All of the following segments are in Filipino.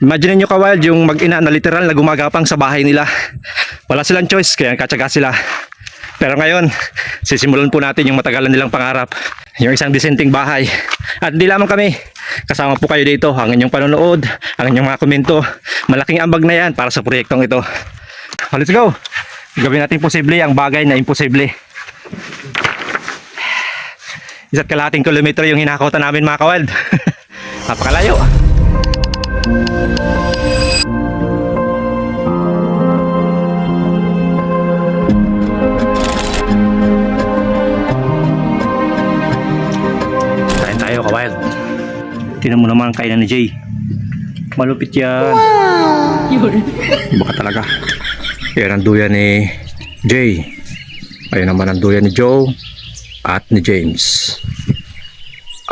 Imagine nyo ka-wild yung mag-ina na literal na gumagapang sa bahay nila. Wala silang choice kaya katsaga sila. Pero ngayon, sisimulan po natin yung matagalan nilang pangarap. Yung isang disenteng bahay. At hindi lamang kami. Kasama po kayo dito. Ang inyong panonood, ang inyong mga komento. Malaking ambag na yan para sa proyektong ito. Let's go! Gawin natin posible ang bagay na imposible. Isa't kalahating kilometro yung hinakotan namin mga ka-wild. Napakalayo. Kain tayo ka-wild. Tingnan mo naman ang kainan ni Jay. Malupit yan. Wow! Baka talaga. Yan ang duyan ni Jay. Ayun naman ang duyan ni Joe at ni James.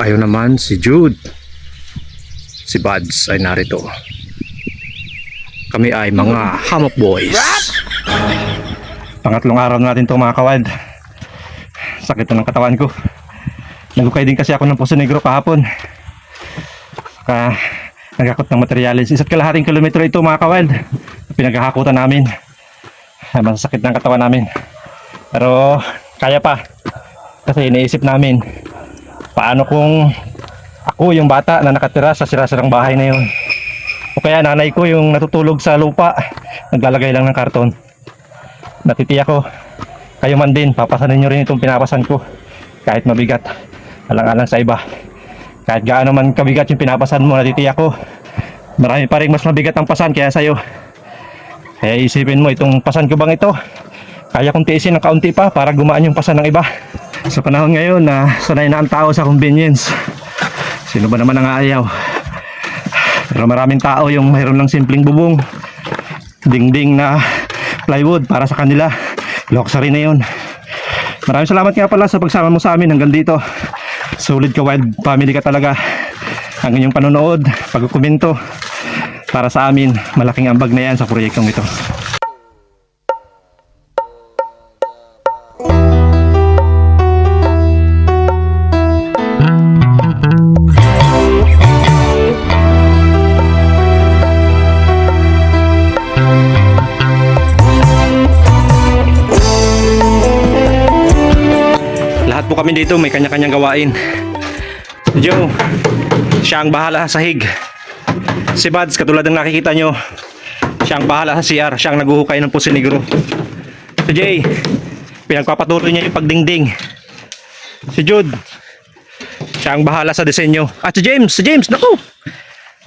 Ayun naman si Jude. Si Buds ay narito. Kami ay mga hammock boys. Pangatlong araw natin itong mga kawad. Sakit na ng katawan ko. Nagukay din kasi ako ng Puso Negro kahapon. Saka nagakot ng materialis. Isa't kalahating kilometro ito mga kawad. Pinaghahakutan namin. Masakit ng katawan namin. Pero kaya pa. Kasi iniisip namin paano kung ako yung bata na nakatira sa sira-sirang bahay na yun, o kaya nanay ko yung natutulog sa lupa naglalagay lang ng karton. Natitiyak ko kayo man din papasanin nyo rin itong pinapasan ko. Kahit mabigat, alang-alang sa iba, kahit gaano man kabigat yung pinapasan mo, natitiyak ko marami pa rin mas mabigat ang pasan kaya sa'yo. Kaya isipin mo, itong pasan ko bang ito kaya kong tiisin ng kaunti pa para gumaan yung pasan ng iba. Sa panahon ngayon na sanay na ang tao sa convenience, sino ba naman ang ayaw? Pero maraming tao yung mayroon lang simpleng bubong, dingding na plywood para sa kanila. Luxury na yun. Maraming salamat nga pala sa pagsama mo sa amin hanggang dito. Solid ka wild family ka talaga. Ang inyong panonood, pagkukomento para sa amin, malaking ambag na yan sa proyektong ito. Lahat po kami dito may kanya-kanyang gawain. Si Joe, siya ang bahala sa sahig. Si Buds, katulad ng nakikita nyo, siya ang bahala sa CR. Siya ang naguhukay ng Puso Negro. Si Jay, pinagpapatuloy niya yung pagdingding. Si Jude, siya ang bahala sa disenyo. At si James, naku!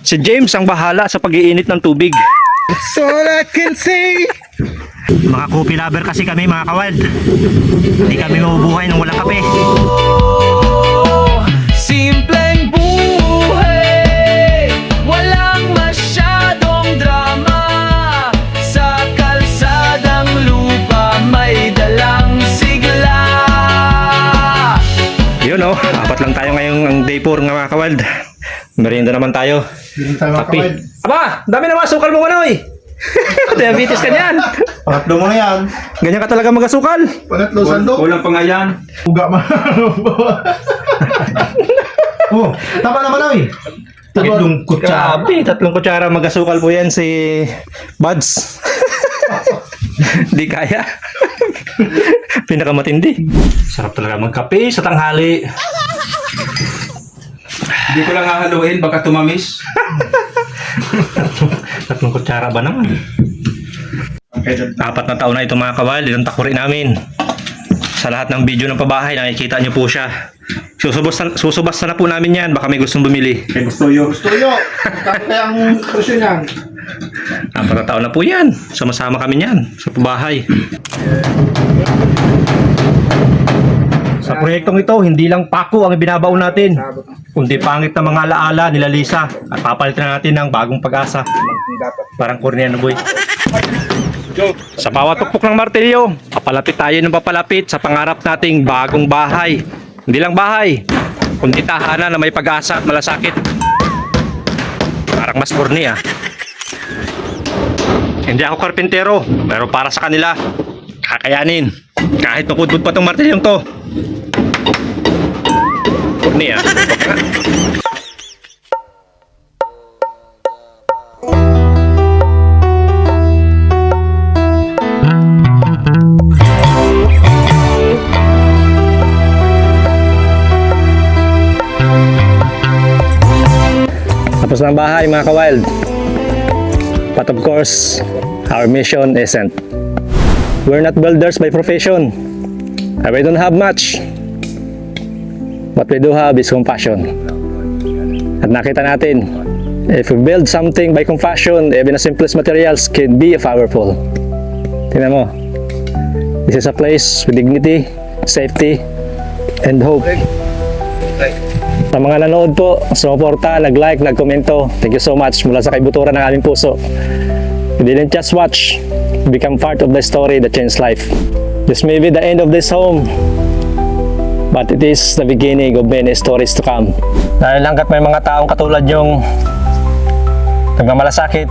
Si James ang bahala sa pag-iinit ng tubig. That's all I can say. Mga coffee lover kasi kami mga kawad. Hindi kami mabubuhay nang walang kape. Simpleng buhay, walang masyadong drama. Sa kalsadang lupa may dalang sigla. Yun o, apat lang tayo ngayong ang day 4 nga mga kawad. Merienda naman tayo. Kape. Aba, dami naman sukal mo manoy. Diabetes ka niyan. Pangatlo mo na yan. Ganyan ka talaga magasukal. Pangatlo sandok. Kulang pa nga yan. Uga man. Oh, tama naman oy. Tatlong kutsara. Grabe, 3 kutsara magasukal po yan si Buds. Di kaya. Pinakamatindi. Sarap talaga magkape sa tanghali. Hindi ko lang hahaluin, baka tumamis. 3 kutsara ba naman? 4 na taon na ito mga kawal, ilang takuri namin. Sa lahat ng video ng pabahay, nakikita nyo po siya. Susubasta na po namin yan, baka may gustong bumili. May gusto yun. Tuyo. Kaya ang presyo niyan. 4 na taon na po yan. Sama-sama kami yan sa pabahay. Sa proyektong ito, hindi lang pako ang ibinabaon natin, kundi pangit na mga alaala nila Lisa. At papalitan natin ng bagong pag-asa. Parang Corneano boy. Sa bawat tukpok ng martilyo, papalapit tayo ng papalapit sa pangarap nating bagong bahay. Hindi lang bahay, kundi tahanan na may pag-asa at malasakit. Parang mas corny ah. Hindi ako karpintero, pero para sa kanila, kakayanin. Kahit napudpud pa tong martilyong to. Corny ah. tayo mga ka-wild. But of course, our mission isn't. We're not builders by profession. And we don't have much. What we do have is compassion. At nakita natin, if we build something by compassion, even the simplest materials can be powerful. Tingnan mo. This is a place with dignity, safety, and hope. Sa mga nanood po, sumuporta, nag-like, nag-komento, thank you so much mula sa kaibuturan ng aming puso. We didn't just watch, become part of the story that changed life. This may be the end of this home, but it is the beginning of many stories to come. Dahil hanggat may mga taong katulad yung nagmamalasakit,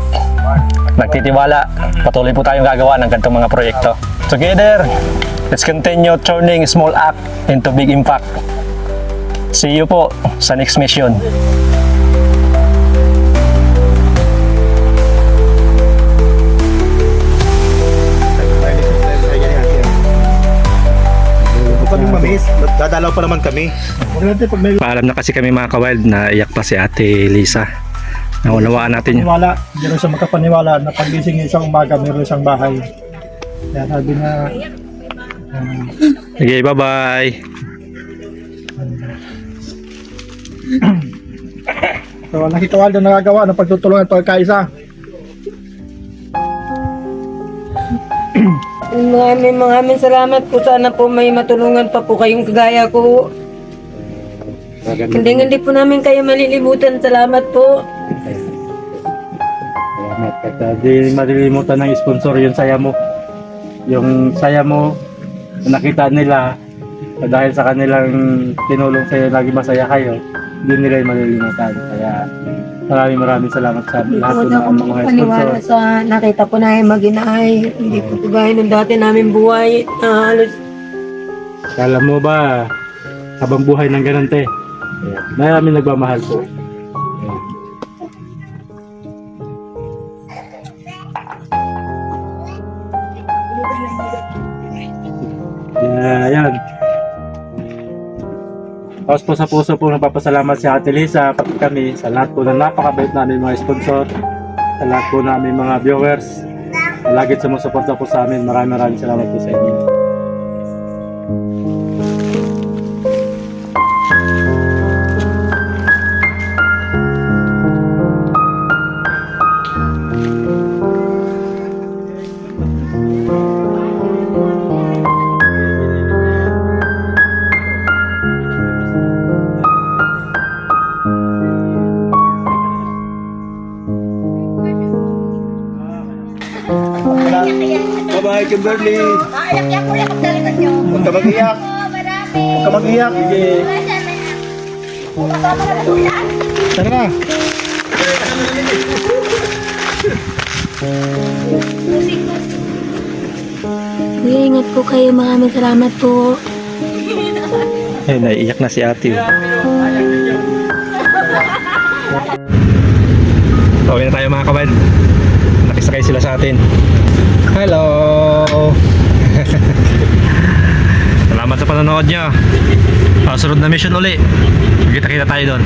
nagtitiwala, patuloy po tayong gagawa ng ganitong mga proyekto. Together, let's continue turning small act into big impact. See you po sa next mission. Huwag kaming mamis. Dadalaw pa naman kami. Paalam na kasi kami mga ka-wild na iyak pa si Ate Lisa. Naunawaan natin yun. Paniwala, meron siyang makapaniwala na pagising niya isang umaga, meron siyang bahay. Kaya sabi na, Okay, bye-bye. so nakikawal na nagagawa ng pagtutulungan pagkaisa. Maraming salamat po. Sana po may matulungan pa po kayong kagaya ko. Hindi po namin kayo malilimutan. Salamat po. Salamat. At di malilimutan ng sponsor yung saya mo. Yung saya mo, na nakita nila, dahil sa kanilang tinulong sa'yo, lagi masaya kayo, hindi nila yung malilimutan. Kaya maraming salamat sa lahat Huwag ng ako mga makapaniwala sponsor. sa nakita po na mag-inay. Hindi po gaya ng dati namin buhay. Halos Kala mo ba, habang buhay ng ganante, maraming nagmamahal po. Yan. Tapos po sa puso po nagpapasalamat si Ate Lisa, pati kami sa lahat po ng napakabait namin mga sponsor, sa lahat po namin mga viewers, na lagi sumusuporta po sa amin. Maraming salamat po sa inyo. Bye-bye, Kimberly. Iyak ko sa likod nyo. Huwag ka mag-iyak. Marami. Huwag ka mag-iyak. Tara na. ingat po kayo. Maraming salamat po. Eh, naiiyak na si Ate. Pauwi na tayo mga ka-wild. Nakisakay sila sa atin. Hello! Salamat sa panonood nyo. Sunod na mission uli. Kita-kita tayo doon.